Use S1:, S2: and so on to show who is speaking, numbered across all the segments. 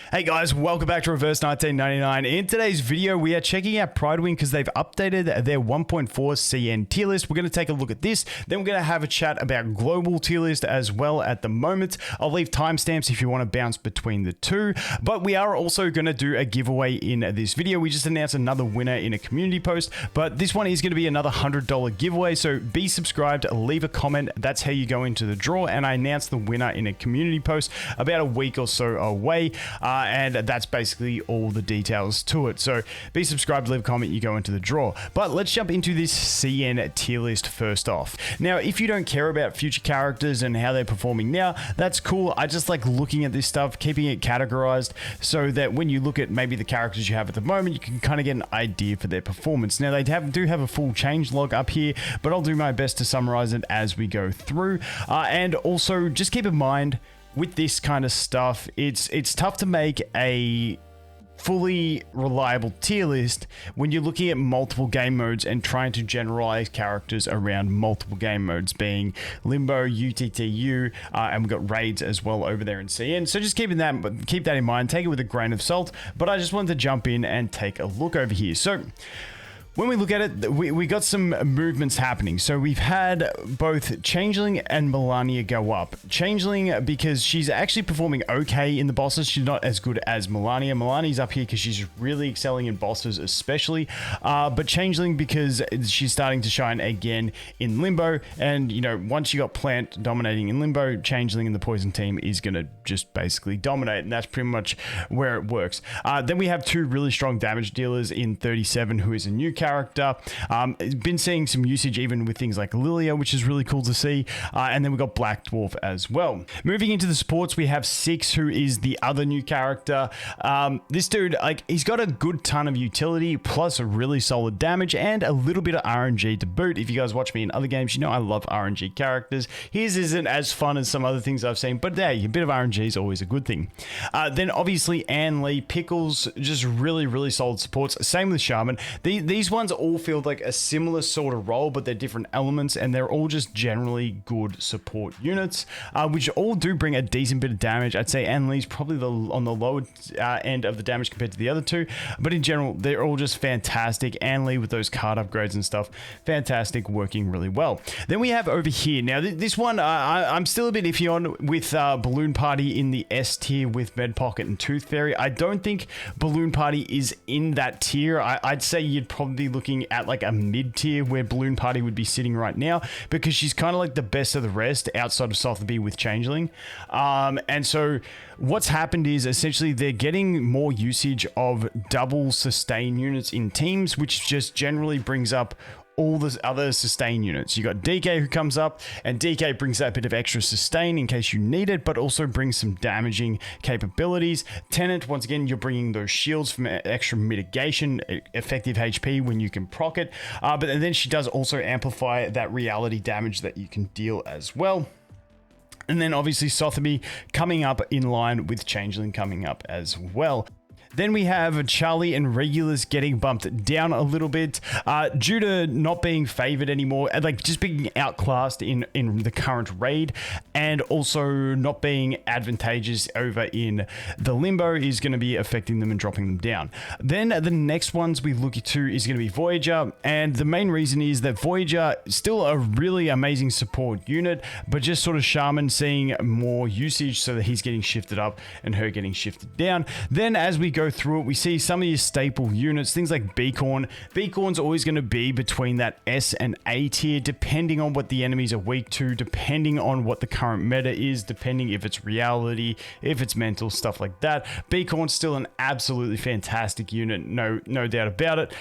S1: Hey guys, welcome back to Reverse 1999. In today's video, we are checking out Prydwen because they've updated their 1.4 CN tier list. We're going to take a look at this. Then we're going to have a chat about global tier list as well at the moment. I'll leave timestamps if you want to bounce between the two. But we are also going to do a giveaway in this video. We just announced another winner in a community post, but this one is going to be another $100 giveaway. So be subscribed, leave a comment. That's how you go into the draw. And I announced the winner in a community post about a week or so away. And that's basically all the details to it. So be subscribed, leave a comment, you go into the draw. But let's jump into this CN tier list first off. Now, if you don't care about future characters and how they're performing now, that's cool. I just like looking at this stuff, keeping it categorized so that when you look at maybe the characters you have at the moment, you can kind of get an idea for their performance. Now, they do have a full change log up here, but I'll do my best to summarize it as we go through. And also just keep in mind, with this kind of stuff, it's tough to make a fully reliable tier list when you're looking at multiple game modes and trying to generalize characters around multiple game modes, being Limbo, UTTU, and we've got raids as well over there in CN. So just keep that in mind, take it with a grain of salt, but I just wanted to jump in and take a look over here. So when we look at it, we got some movements happening. So we've had both Changeling and Melania go up. Changeling, because she's actually performing okay in the bosses. She's not as good as Melania. Melania's up here because she's really excelling in bosses especially. But Changeling, because she's starting to shine again in Limbo. And, you know, once you got Plant dominating in Limbo, Changeling and the Poison team is going to just basically dominate. And that's pretty much where it works. Then we have two really strong damage dealers in 37, who is a new character. Been seeing some usage even with things like Lilia, which is really cool to see. And then we've got Black Dwarf as well. Moving into the supports, we have Six, who is the other new character. This dude, like, he's got a good ton of utility, plus a really solid damage, and a little bit of RNG to boot. If you guys watch me in other games, you know I love RNG characters. His isn't as fun as some other things I've seen, but hey, a bit of RNG is always a good thing. Then obviously Ann Lee, Pickles, just really solid supports. Same with Shaman. These ones all feel like a similar sort of role, but they're different elements, and they're all just generally good support units, which all do bring a decent bit of damage. I'd say Ann Lee's probably on the lower end of the damage compared to the other two, but in general, they're all just fantastic. Ann Lee with those card upgrades and stuff, fantastic, working really well. Then we have over here, now this one, I'm still a bit iffy on with Balloon Party in the S tier with Medpocket and Tooth Fairy. I don't think Balloon Party is in that tier. I'd say you'd probably looking at like a mid tier where Balloon Party would be sitting right now, because she's kind of like the best of the rest outside of Sotheby with Changeling. And so what's happened is essentially they're getting more usage of double sustain units in teams, which just generally brings up all the other sustain units. You got DK who comes up, and DK brings that bit of extra sustain in case you need it, but also brings some damaging capabilities. Tenant, once again, you're bringing those shields from extra mitigation, effective HP when you can proc it. But then she does also amplify that reality damage that you can deal as well. And then obviously Sotheby coming up in line with Changeling coming up as well. Then we have Charlie and Regulars getting bumped down a little bit due to not being favored anymore, like just being outclassed in the current raid, and also not being advantageous over in the Limbo is going to be affecting them and dropping them down. Then the next ones we look to is going to be Voyager, and the main reason is that Voyager still a really amazing support unit, but just sort of Shaman seeing more usage so that he's getting shifted up and her getting shifted down. Then as we go through it, we see some of your staple units, things like Beacorn. Beacorn's always going to be between that S and A tier, depending on what the enemies are weak to, depending on what the current meta is, depending if it's reality, if it's mental, stuff like that. Beacorn's still an absolutely fantastic unit, no doubt about it.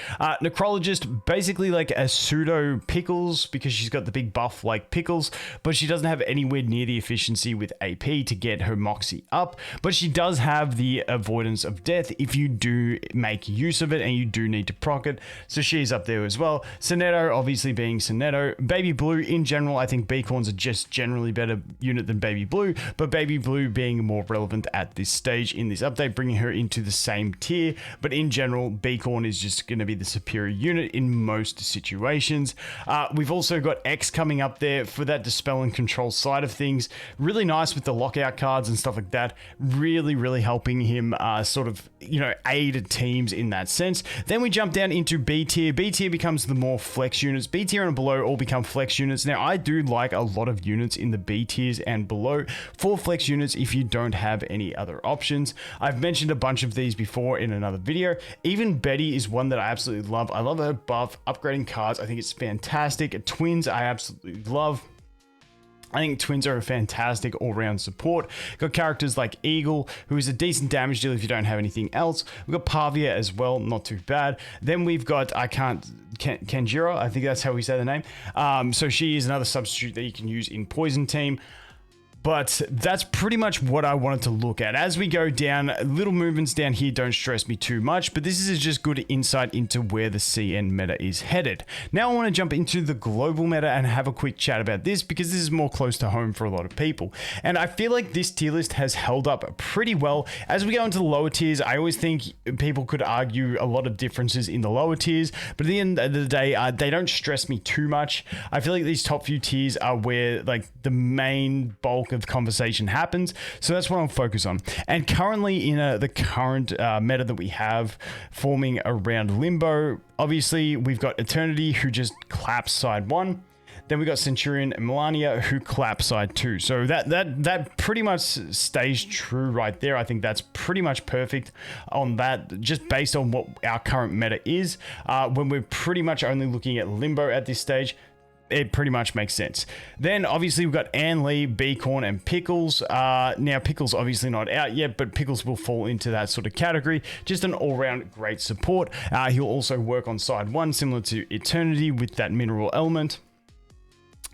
S1: Necrologist, basically like a pseudo Pickles, because she's got the big buff like Pickles, but she doesn't have anywhere near the efficiency with AP to get her Moxie up, but she does have the avoidance of death, death if you do make use of it and you do need to proc it. So she's up there as well. Sonetto obviously being Sonetto. Baby Blue in general, I think Beacorn's are just generally better unit than Baby Blue, but Baby Blue being more relevant at this stage in this update, bringing her into the same tier. But in general, Beacorn is just going to be the superior unit in most situations. We've also got X coming up there for that dispel and control side of things. Really nice with the lockout cards and stuff like that. Really helping him sort of, you know, aid teams in that sense. Then we jump down into B tier. B tier becomes the more flex units. B tier and below all become flex units. Now, I do like a lot of units in the B tiers and below for flex units if you don't have any other options. I've mentioned a bunch of these before in another video. Even Betty is one that I absolutely love. I love her buff, upgrading cards. I think it's fantastic. Twins, I absolutely love. I think Twins are a fantastic all-round support. Got characters like Eagle, who is a decent damage deal if you don't have anything else. We've got Pavia as well, not too bad. Then we've got, Kanjira, I think that's how we say the name. So she is another substitute that you can use in Poison Team. But that's pretty much what I wanted to look at. As we go down, little movements down here don't stress me too much, but this is just good insight into where the CN meta is headed. Now I want to jump into the global meta and have a quick chat about this because this is more close to home for a lot of people. And I feel like this tier list has held up pretty well. As we go into the lower tiers, I always think people could argue a lot of differences in the lower tiers, but at the end of the day, they don't stress me too much. I feel like these top few tiers are where like the main bulk of the conversation happens, so that's what I'll focus on. And currently in the current meta that we have forming around Limbo, obviously we've got Eternity who just claps side 1. Then we got Centurion and Melania who clap side 2. So that pretty much stays true right there. I think that's pretty much perfect on that, just based on what our current meta is. When we're pretty much only looking at Limbo at this stage, it pretty much makes sense. Then obviously we've got Ann Lee, Beacorn, and Pickles. Now Pickles obviously not out yet, but Pickles will fall into that sort of category. Just an all-round great support. He'll also work on side 1, similar to Eternity with that mineral element.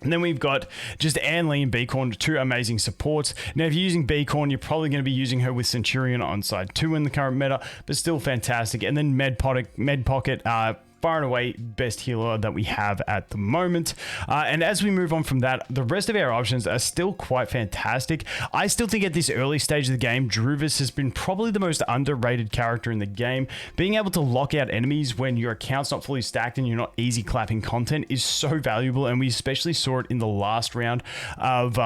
S1: And then we've got just Ann Lee and Beacorn, 2 amazing supports. Now, if you're using Beacorn, you're probably going to be using her with Centurion on side 2 in the current meta, but still fantastic. And then Med Pocket, far and away best healer that we have at the moment. And as we move on from that, the rest of our options are still quite fantastic. I still think at this early stage of the game, Druvis has been probably the most underrated character in the game. Being able to lock out enemies when your account's not fully stacked and you're not easy clapping content is so valuable, and we especially saw it in the last round of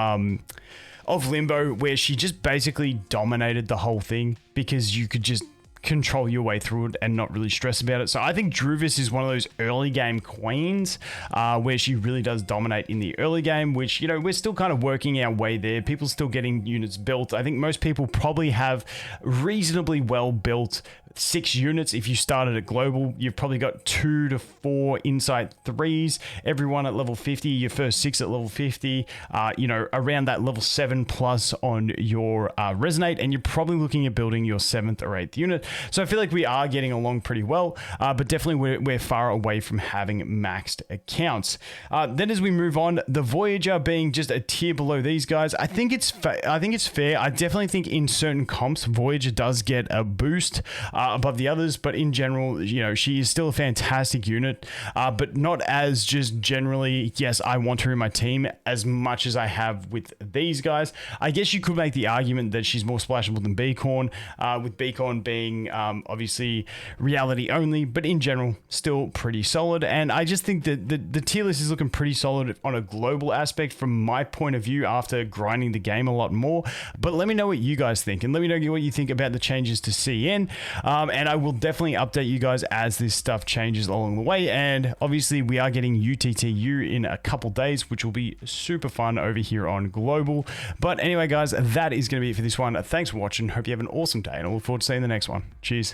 S1: Limbo, where she just basically dominated the whole thing because you could just control your way through it and not really stress about it. So I think Druvis is one of those early game queens where she really does dominate in the early game, which, you know, we're still kind of working our way there. People still getting units built. I think most people probably have reasonably well built 6 units. If you started at global, you've probably got 2 to 4 insight 3s, everyone at level 50, your first 6 at level 50, you know, around that level 7 plus on your resonate, and you're probably looking at building your 7th or 8th unit. So I feel like we are getting along pretty well, but definitely we're far away from having maxed accounts. Then as we move on, the Voyager being just a tier below these guys, I think it's fair. I definitely think in certain comps, Voyager does get a boost above the others, but in general, you know, she is still a fantastic unit, but not as just generally, yes, I want her in my team as much as I have with these guys. I guess you could make the argument that she's more splashable than Beacorn, with Beacorn being obviously reality only, but in general, still pretty solid. And I just think that the tier list is looking pretty solid on a global aspect from my point of view after grinding the game a lot more. But let me know what you guys think, and let me know what you think about the changes to CN. And I will definitely update you guys as this stuff changes along the way. And obviously we are getting UTTU in a couple days, which will be super fun over here on Global. But anyway, guys, that is going to be it for this one. Thanks for watching. Hope you have an awesome day, and I look forward to seeing the next one. Cheers.